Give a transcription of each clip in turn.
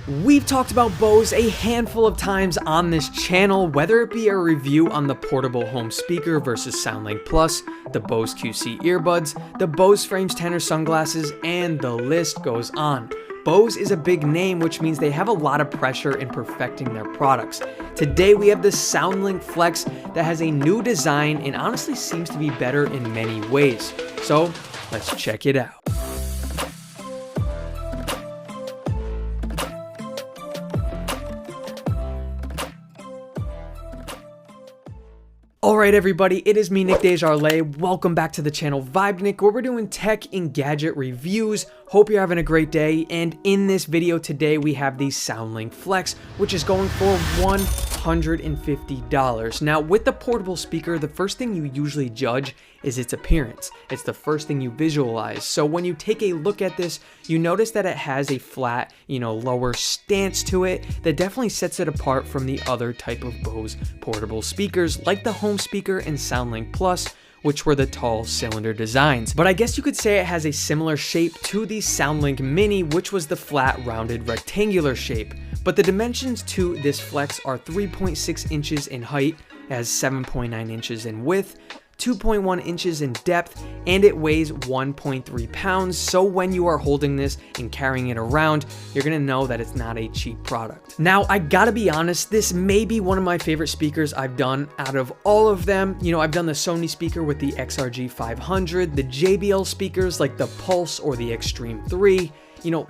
We've talked about Bose a handful of times on this channel, whether it be a review on the portable home speaker versus SoundLink Plus, the Bose QC earbuds, the Bose Frames tenor sunglasses, and the list goes on. Bose is a big name, which means they have a lot of pressure in perfecting their products. Today we have the SoundLink Flex that has a new design and honestly seems to be better in many ways. So let's check it out. Alright everybody, it is me, Nick Desjarlais. Welcome back to the channel Vibe Nick, where we're doing tech and gadget reviews. Hope you're having a great day, and in this video today we have the SoundLink Flex, which is going for $150. Now with the portable speaker, the first thing you usually judge is its appearance. It's the first thing you visualize. So when you take a look at this, you notice that it has a flat, lower stance to it that definitely sets it apart from the other type of Bose portable speakers like the home speaker and SoundLink Plus, which were the tall cylinder designs. But I guess you could say it has a similar shape to the SoundLink Mini, which was the flat, rounded, rectangular shape. But the dimensions to this Flex are 3.6 inches in height, it has 7.9 inches in width, 2.1 inches in depth, and it weighs 1.3 pounds. So when you are holding this and carrying it around, you're gonna know that it's not a cheap product. Now, I gotta be honest, this may be one of my favorite speakers I've done out of all of them. I've done the Sony speaker with the XRG 500, the JBL speakers like the Pulse or the Extreme 3.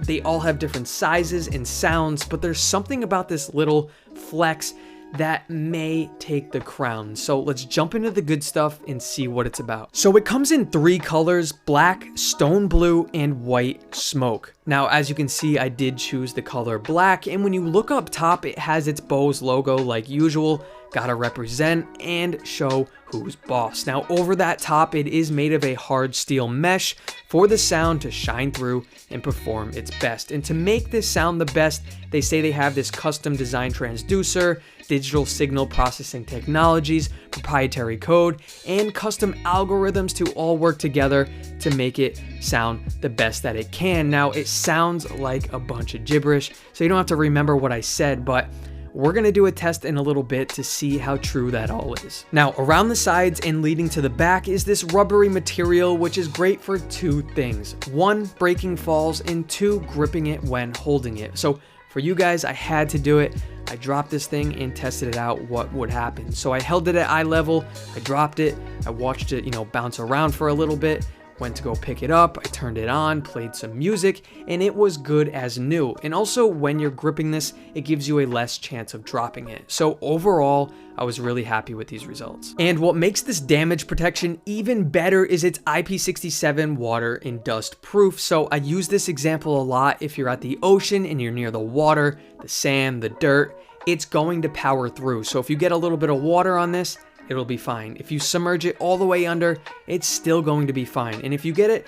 They all have different sizes and sounds, but there's something about this little Flex that may take the crown. So let's jump into the good stuff and see what it's about. So it comes in three colors: black, stone blue, and white smoke. Now, as you can see, I did choose the color black, and when you look up top, it has its Bose logo like usual. Gotta represent and show who's boss. Now, over that top, it is made of a hard steel mesh for the sound to shine through and perform its best. And to make this sound the best, they say they have this custom design transducer, digital signal processing technologies, proprietary code, and custom algorithms to all work together to make it sound the best that it can. Now, it sounds like a bunch of gibberish, so you don't have to remember what I said, but we're gonna do a test in a little bit to see how true that all is. Now, around the sides and leading to the back is this rubbery material, which is great for two things. One, breaking falls, and two, gripping it when holding it. So for you guys, I had to do it. I dropped this thing and tested it out what would happen. So I held it at eye level, I dropped it, I watched it, bounce around for a little bit, went to go pick it up, I turned it on, played some music, and it was good as new. And also, when you're gripping this, it gives you a less chance of dropping it. So overall, I was really happy with these results. And what makes this damage protection even better is its IP67 water and dust proof. So I use this example a lot. If you're at the ocean and you're near the water, the sand, the dirt, it's going to power through. So if you get a little bit of water on this, it'll be fine. If you submerge it all the way under, it's still going to be fine. And if you get it,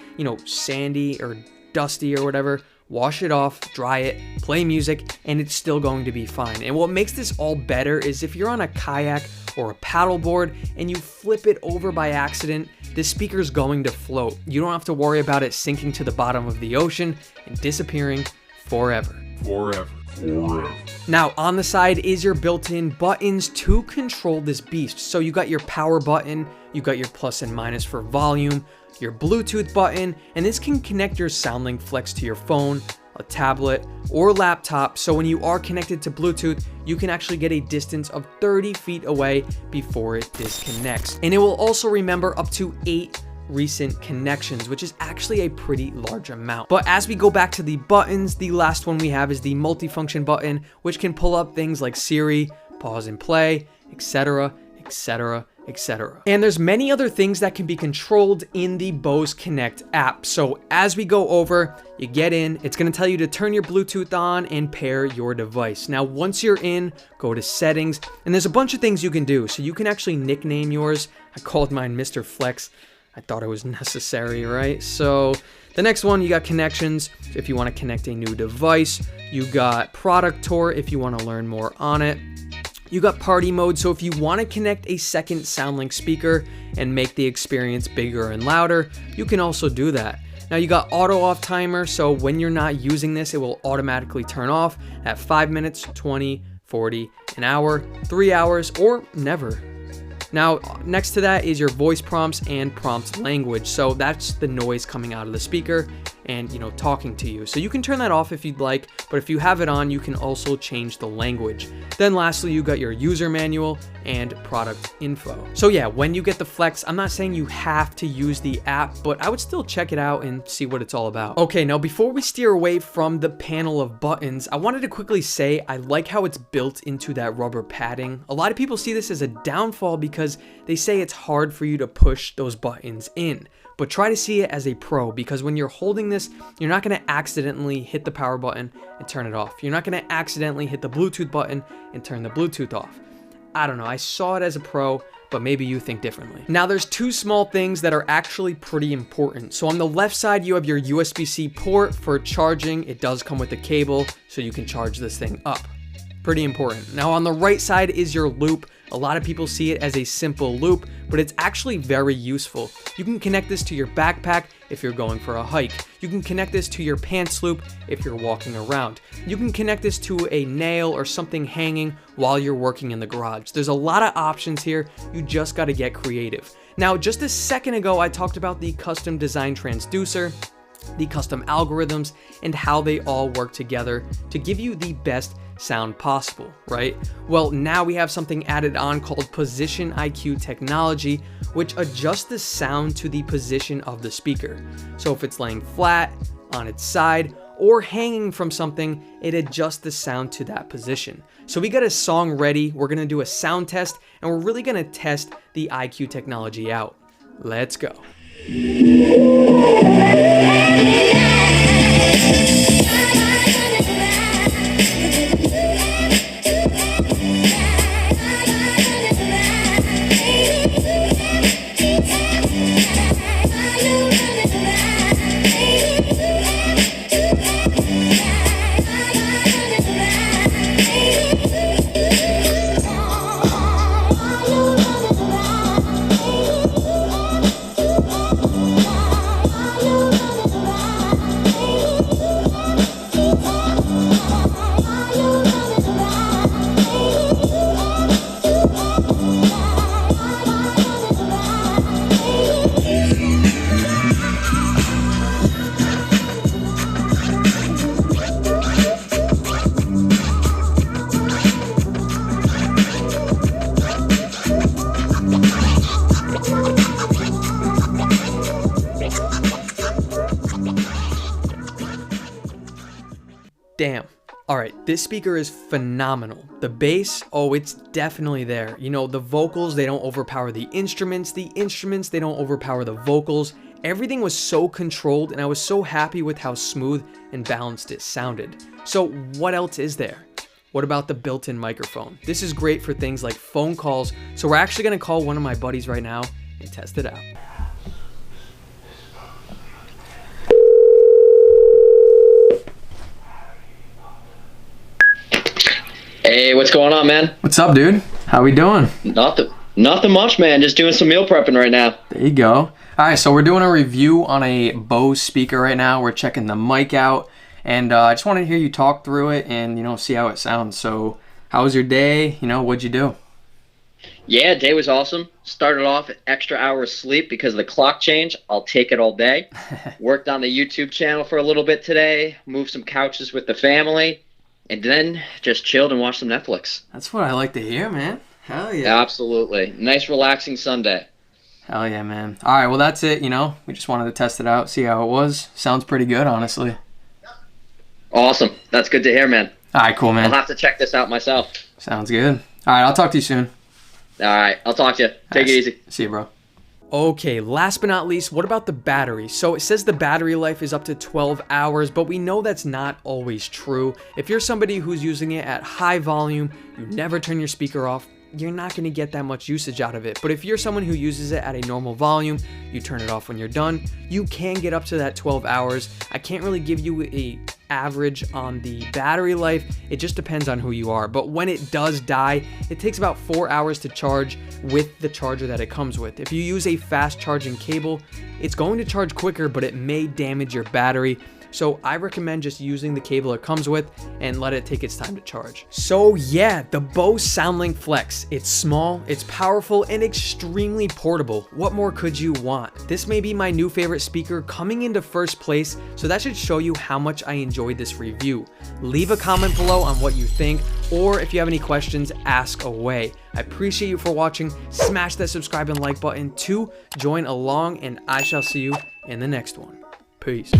sandy or dusty or whatever, wash it off, dry it, play music, and it's still going to be fine. And what makes this all better is if you're on a kayak or a paddleboard and you flip it over by accident, this speaker's going to float. You don't have to worry about it sinking to the bottom of the ocean and disappearing forever. Now, on the side is your built-in buttons to control this beast. So you got your power button, you got your plus and minus for volume, your Bluetooth button, and this can connect your SoundLink Flex to your phone, a tablet, or laptop. So when you are connected to Bluetooth, you can actually get a distance of 30 feet away before it disconnects. And it will also remember up to 8 recent connections, which is actually a pretty large amount. But as we go back to the buttons, the last one we have is the multifunction button, which can pull up things like Siri, pause and play, etc, etc, etc. And there's many other things that can be controlled in the Bose Connect app. So as we go over, you get in, it's going to tell you to turn your Bluetooth on and pair your device. Now, once you're in, go to settings, and there's a bunch of things you can do. So you can actually nickname yours. I called mine Mr. Flex. I thought it was necessary, right? So the next one, you got connections. So if you want to connect a new device, you got product tour if you want to learn more on it. You got party mode, so if you want to connect a second SoundLink speaker and make the experience bigger and louder, you can also do that. Now you got auto off timer, so when you're not using this, it will automatically turn off at 5 minutes, 20, 40, an hour, 3 hours, or never. Now, next to that is your voice prompts and prompt language. So that's the noise coming out of the speaker and, talking to you. So you can turn that off if you'd like, but if you have it on, you can also change the language. Then lastly, you got your user manual and product info. So yeah, when you get the Flex, I'm not saying you have to use the app, but I would still check it out and see what it's all about. Okay, now before we steer away from the panel of buttons, I wanted to quickly say I like how it's built into that rubber padding. A lot of people see this as a downfall because they say it's hard for you to push those buttons in. But try to see it as a pro, because when you're holding this, you're not going to accidentally hit the power button and turn it off. You're not going to accidentally hit the Bluetooth button and turn the Bluetooth off. I don't know, I saw it as a pro, but maybe you think differently. Now there's two small things that are actually pretty important. So on the left side, you have your USB-C port for charging. It does come with a cable, so you can charge this thing up. Pretty important. Now on the right side is your loop. A lot of people see it as a simple loop, but it's actually very useful. You can connect this to your backpack if you're going for a hike. You can connect this to your pants loop if you're walking around. You can connect this to a nail or something hanging while you're working in the garage. There's a lot of options here. You just got to get creative. Now, just a second ago, I talked about the custom design transducer, the custom algorithms, and how they all work together to give you the best sound possible, right? Well, now we have something added on called Position IQ technology, which adjusts the sound to the position of the speaker. So if it's laying flat, on its side, or hanging from something, it adjusts the sound to that position. So we got a song ready, we're gonna do a sound test, and we're really gonna test the IQ technology out. Let's go. Damn. All right, this speaker is phenomenal. The bass, oh, it's definitely there. The vocals, they don't overpower the instruments. The instruments, they don't overpower the vocals. Everything was so controlled, and I was so happy with how smooth and balanced it sounded. So what else is there? What about the built-in microphone? This is great for things like phone calls. So we're actually gonna call one of my buddies right now and test it out. Hey, what's going on, man? What's up, dude? How we doing? Nothing much, man. Just doing some meal prepping right now. There you go. All right, so we're doing a review on a Bose speaker right now. We're checking the mic out, and I just wanted to hear you talk through it and, see how it sounds. So how was your day? What'd you do? Yeah, day was awesome. Started off extra hours sleep because of the clock change. I'll take it all day. Worked on the YouTube channel for a little bit today. Moved some couches with the family. And then just chilled and watched some Netflix. That's what I like to hear, man. Hell yeah. Yeah, absolutely. Nice, relaxing Sunday. Hell yeah, man. All right, well, that's it. We just wanted to test it out, see how it was. Sounds pretty good, honestly. Awesome. That's good to hear, man. All right, cool, man. I'll have to check this out myself. Sounds good. All right, I'll talk to you soon. All right, I'll talk to you. Take it easy. See you, bro. Okay, last but not least, what about the battery? So it says the battery life is up to 12 hours, but we know that's not always true. If you're somebody who's using it at high volume, you never turn your speaker off, you're not going to get that much usage out of it. But if you're someone who uses it at a normal volume, you turn it off when you're done, you can get up to that 12 hours. I can't really give you a average on the battery life. It just depends on who you are. But when it does die, it takes about 4 hours to charge with the charger that it comes with. If you use a fast charging cable, it's going to charge quicker, but it may damage your battery. So I recommend just using the cable it comes with and let it take its time to charge. So yeah, the Bose SoundLink Flex. It's small, it's powerful, and extremely portable. What more could you want? This may be my new favorite speaker coming into first place, so that should show you how much I enjoyed this review. Leave a comment below on what you think, or if you have any questions, ask away. I appreciate you for watching. Smash that subscribe and like button to join along, and I shall see you in the next one. Peace.